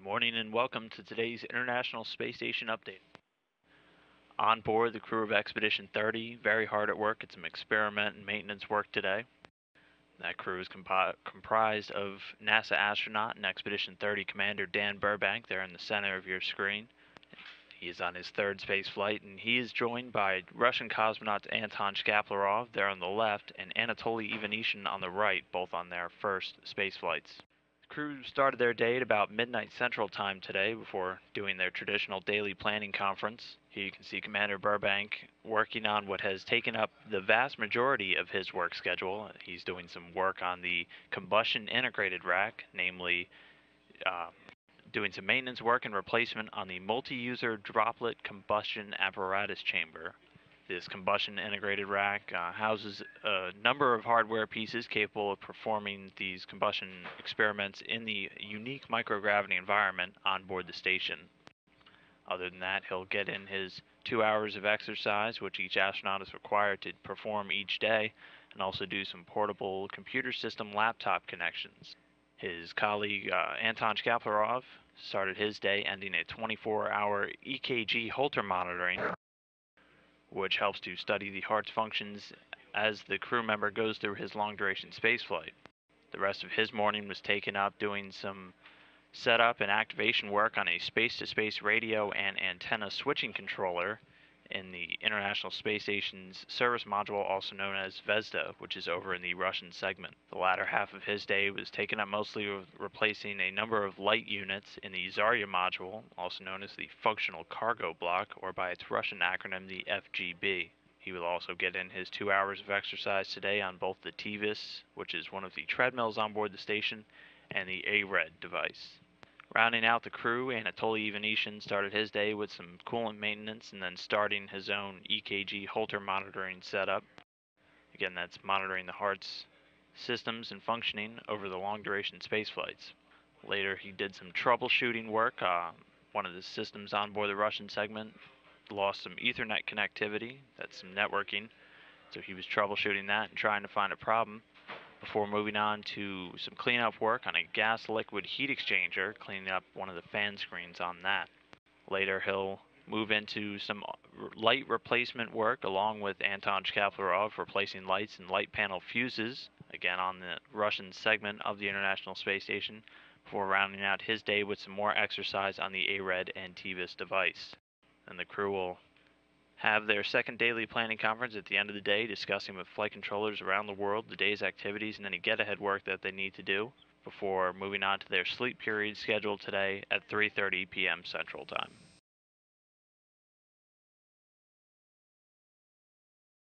Morning and welcome to today's International Space Station update. On board, the crew of Expedition 30, very hard at work at some experiment and maintenance work today. That crew is comprised of NASA astronaut and Expedition 30 Commander Dan Burbank. They're in the center of your screen. He is on his third space flight, and he is joined by Russian cosmonauts Anton Shkaplerov, there on the left, and Anatoly Ivanishin on the right, both on their first space flights. Crew started their day at about midnight Central Time today before doing their traditional daily planning conference. Here you can see Commander Burbank working on what has taken up the vast majority of his work schedule. He's doing some work on the combustion integrated rack, namely doing some maintenance work and replacement on the multi-user droplet combustion apparatus chamber. This combustion integrated rack houses a number of hardware pieces capable of performing these combustion experiments in the unique microgravity environment on board the station. Other than that, he'll get in his 2 hours of exercise, which each astronaut is required to perform each day, and also do some portable computer system laptop connections. His colleague Anton Shkaplerov started his day ending a 24-hour EKG Holter monitoring, which helps to study the heart's functions as the crew member goes through his long-duration spaceflight. The rest of his morning was taken up doing some setup and activation work on a space-to-space radio and antenna switching controller in the International Space Station's service module, also known as Zvezda, which is over in the Russian segment. The latter half of his day was taken up mostly with replacing a number of light units in the Zarya module, also known as the Functional Cargo Block, or by its Russian acronym, the FGB. He will also get in his 2 hours of exercise today on both the TVIS, which is one of the treadmills on board the station, and the ARED device. Rounding out the crew, Anatoly Ivanishin started his day with some coolant maintenance and then starting his own EKG Holter monitoring setup. Again, that's monitoring the heart's systems and functioning over the long-duration space flights. Later, he did some troubleshooting work. One of the systems on board the Russian segment lost some Ethernet connectivity, that's some networking, so he was troubleshooting that and trying to find a problem, before moving on to some cleanup work on a gas-liquid heat exchanger, cleaning up one of the fan screens on that. Later, he'll move into some light replacement work along with Anton Shkaplerov, replacing lights and light panel fuses, again on the Russian segment of the International Space Station, before rounding out his day with some more exercise on the ARED and TVIS device. And the crew will have their second daily planning conference at the end of the day, discussing with flight controllers around the world the day's activities and any get-ahead work that they need to do, before moving on to their sleep period scheduled today at 3:30 p.m. Central Time.